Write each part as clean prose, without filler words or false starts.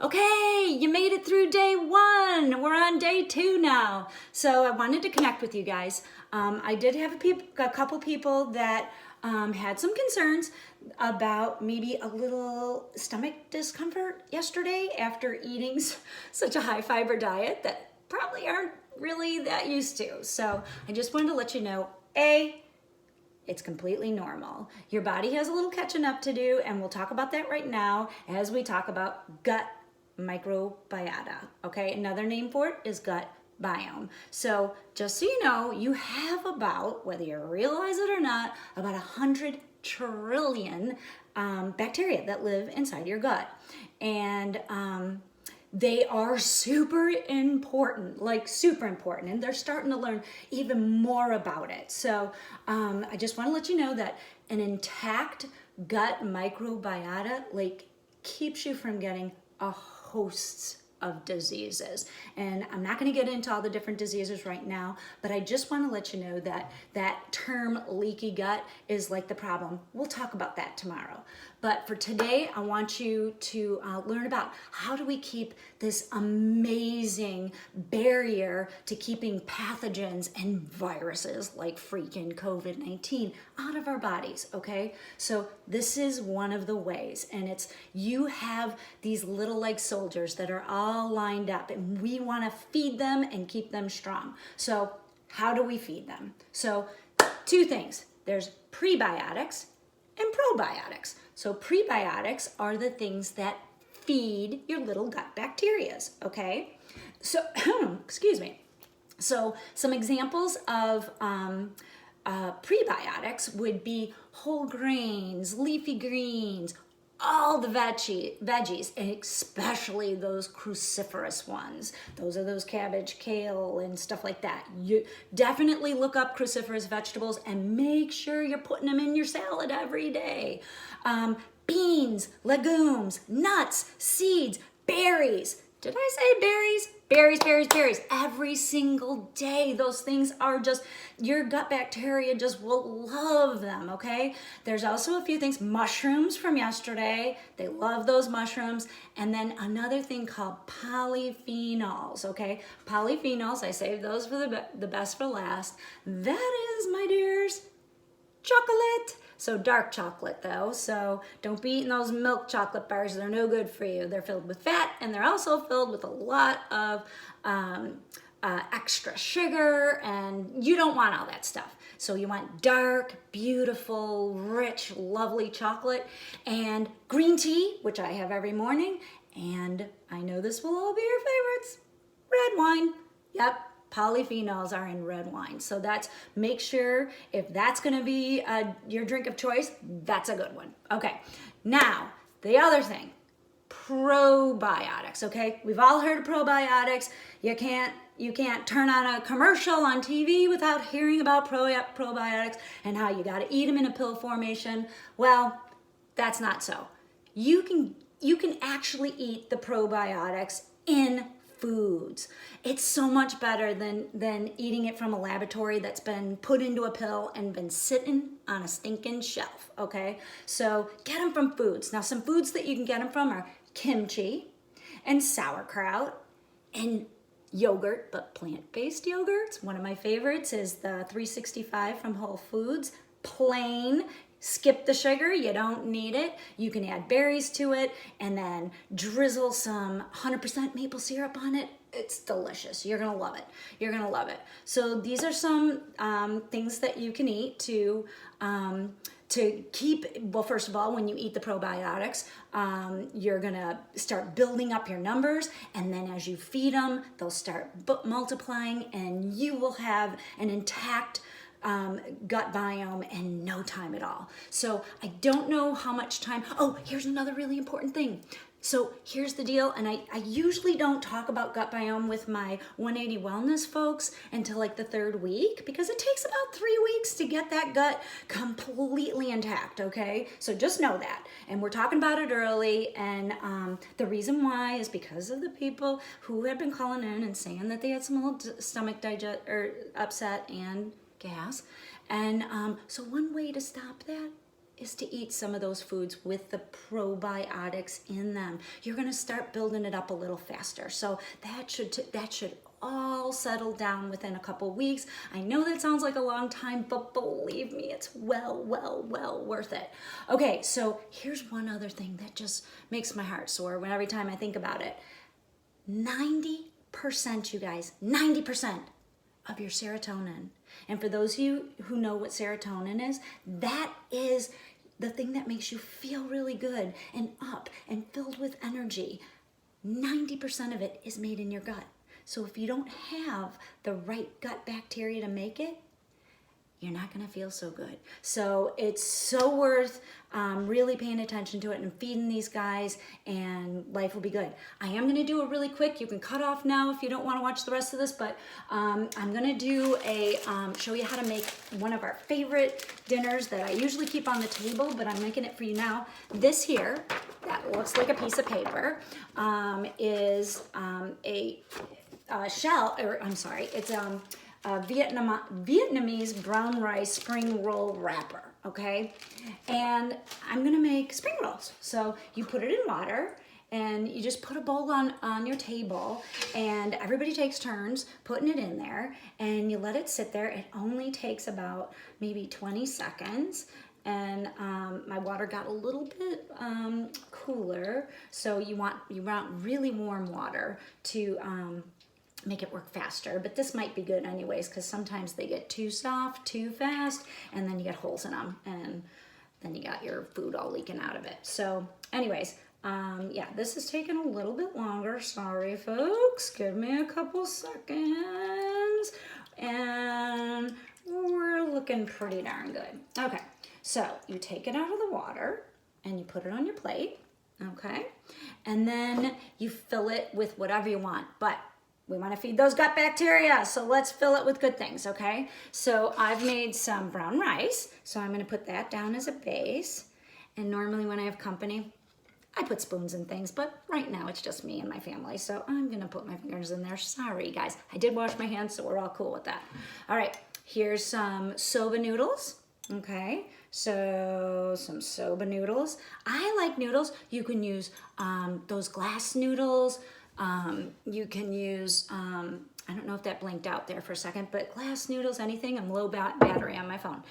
Okay, you made it through day one. We're on day two now. So I wanted to connect with you guys. I did have a couple people that had some concerns about maybe a little stomach discomfort yesterday after eating such a high fiber diet that probably aren't really that used to. So I just wanted to let you know, it's completely normal. Your body has a little catching up to do, and we'll talk about that right now as we talk about gut microbiota. Okay, another name for it is gut biome. So just so you know, you have about, whether you realize it or not, about 100 trillion bacteria that live inside your gut. And they are super important, like super important, and they're starting to learn even more about it. So I just want to let you know that an intact gut microbiota keeps you from getting a host of diseases. And I'm not going to get into all the different diseases right now, but I just want to let you know that that term leaky gut is like the problem. We'll talk about that tomorrow. But for today, I want you to learn about how do we keep this amazing barrier to keeping pathogens and viruses like freaking COVID-19 out of our bodies, okay? So this is one of the ways, and it's you have these little like soldiers that are all lined up, and we want to feed them and keep them strong. So how do we feed them? So two things. There's prebiotics and probiotics. So prebiotics are the things that feed your little gut bacterias, okay? So, excuse me. So some examples of prebiotics would be whole grains, leafy greens, all the veggies, and especially those cruciferous ones. Those are those cabbage, kale, and stuff like that. You definitely look up cruciferous vegetables and make sure you're putting them in your salad every day. Beans, legumes, nuts, seeds, berries. Did I say berries? Berries, berries, berries. Every single day. Those things are just, your gut bacteria just will love them, okay? There's also a few things. Mushrooms from yesterday. They love those mushrooms. And then another thing called polyphenols, okay? Polyphenols, I saved those for the best for last. That is, my dears, chocolate. So dark chocolate though, so don't be eating those milk chocolate bars. They're no good for you. They're filled with fat, and they're also filled with a lot of extra sugar, and you don't want all that stuff. So you want dark, beautiful, rich, lovely chocolate, and green tea, which I have every morning, and I know this will all be your favorites, red wine. Yep. Polyphenols are in red wine. So make sure if that's going to be your drink of choice, that's a good one. Okay. Now, the other thing, probiotics, okay? We've all heard of probiotics. You can't turn on a commercial on TV without hearing about probiotics and how you got to eat them in a pill formation. Well, that's not so. You can actually eat the probiotics in foods. It's so much better than eating it from a laboratory that's been put into a pill and been sitting on a stinking shelf, okay? So get them from foods. Now, some foods that you can get them from are kimchi and sauerkraut and yogurt, but plant-based yogurts. One of my favorites is the 365 from Whole Foods, plain. Skip the sugar, you don't need it. You can add berries to it and then drizzle some 100% maple syrup on it. It's delicious. You're gonna love it. You're gonna love it. So these are some things that you can eat to keep, well, first of all, when you eat the probiotics, you're gonna start building up your numbers, and then as you feed them, they'll start multiplying, and you will have an intact gut biome in no time at all. So I don't know how much time. Oh, here's another really important thing. So here's the deal, and I usually don't talk about gut biome with my 180 wellness folks until like the third week, because it takes about 3 weeks to get that gut completely intact, okay? So just know that. And we're talking about it early, and the reason why is because of the people who have been calling in and saying that they had some little stomach upset and gas. And so one way to stop that is to eat some of those foods with the probiotics in them. You're gonna start building it up a little faster. So that should all settle down within a couple weeks. I know that sounds like a long time, but believe me, it's well worth it. Okay, so here's one other thing that just makes my heart sore every time I think about it. 90%, you guys, 90% of your serotonin. And for those of you who know what serotonin is, that is the thing that makes you feel really good and up and filled with energy. 90% of it is made in your gut. So if you don't have the right gut bacteria to make it, you're not gonna feel so good. So it's so worth really paying attention to it and feeding these guys, and life will be good. I am gonna do a really quick, you can cut off now if you don't wanna watch the rest of this, but I'm gonna do show you how to make one of our favorite dinners that I usually keep on the table, but I'm making it for you now. This here, that looks like a piece of paper, is a shell, or I'm sorry, it's a Vietnamese brown rice spring roll wrapper, okay? And I'm gonna make spring rolls. So you put it in water and you just put a bowl on your table, and everybody takes turns putting it in there, and you let it sit there. It only takes about maybe 20 seconds. And my water got a little bit cooler, so you want really warm water to make it work faster, but this might be good anyways, because sometimes they get too soft too fast, and then you get holes in them, and then you got your food all leaking out of it. So anyways, yeah, this is taking a little bit longer. Sorry folks, give me a couple seconds, and we're looking pretty darn good. Okay, so you take it out of the water and you put it on your plate, okay? And then you fill it with whatever you want, but we want to feed those gut bacteria, so let's fill it with good things, okay? So I've made some brown rice, so I'm gonna put that down as a base. And normally when I have company, I put spoons in things, but right now it's just me and my family, so I'm gonna put my fingers in there. Sorry, guys. I did wash my hands, so we're all cool with that. All right, here's some soba noodles, okay? So some soba noodles. I like noodles. You can use those glass noodles. You can use, I don't know if that blinked out there for a second, but glass noodles, anything. I'm low battery on my phone.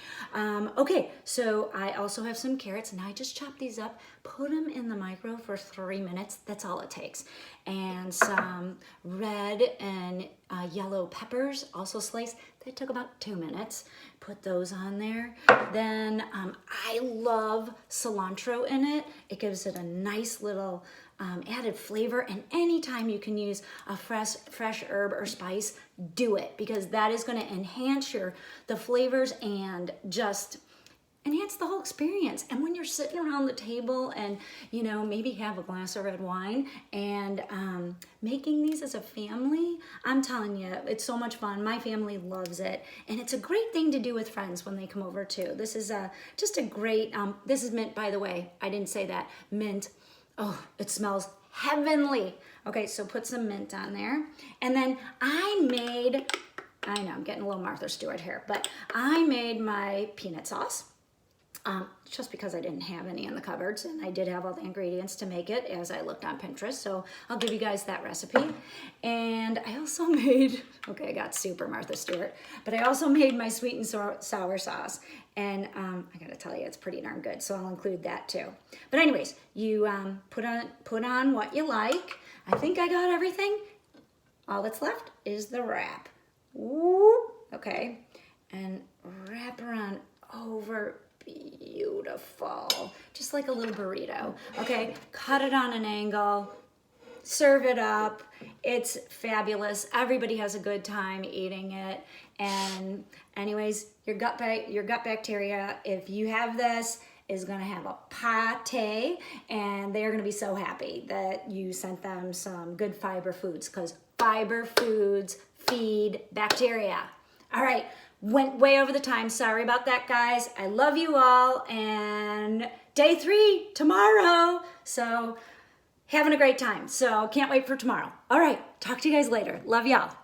Okay, so I also have some carrots, and I just chop these up, put them in the micro for 3 minutes. That's all it takes. And some red and yellow peppers, also sliced. That took about 2 minutes. Put those on there. Then I love cilantro in it. It gives it a nice little added flavor, and anytime you can use a fresh herb or spice, do it, because that is going to enhance the flavors and just enhance the whole experience. And when you're sitting around the table and, you know, maybe have a glass of red wine and making these as a family, I'm telling you, it's so much fun. My family loves it, and it's a great thing to do with friends when they come over too. This is just a great, this is mint, by the way. I didn't say that. Mint. Oh, it smells heavenly. Okay, so put some mint on there. And then I know I'm getting a little Martha Stewart here, but I made my peanut sauce. Just because I didn't have any in the cupboards, and I did have all the ingredients to make it as I looked on Pinterest, so I'll give you guys that recipe. And I also made, okay, I got super Martha Stewart, but I also made my sweet and sour sauce, and I gotta tell you, it's pretty darn good, so I'll include that too. But anyways, you put on what you like. I think I got everything. All that's left is the wrap. Woo! Okay, and wrap her on over. Beautiful, just like a little burrito. Okay, cut it on an angle, serve it up. It's fabulous. Everybody has a good time eating it. And anyways, your gut bacteria, if you have this, is gonna have a pate, and they're gonna be so happy that you sent them some good fiber foods, because fiber foods feed bacteria. All right, went way over the time. Sorry about that, guys. I love you all, and day 3 tomorrow. So having a great time. So can't wait for tomorrow. All right, talk to you guys later. Love y'all.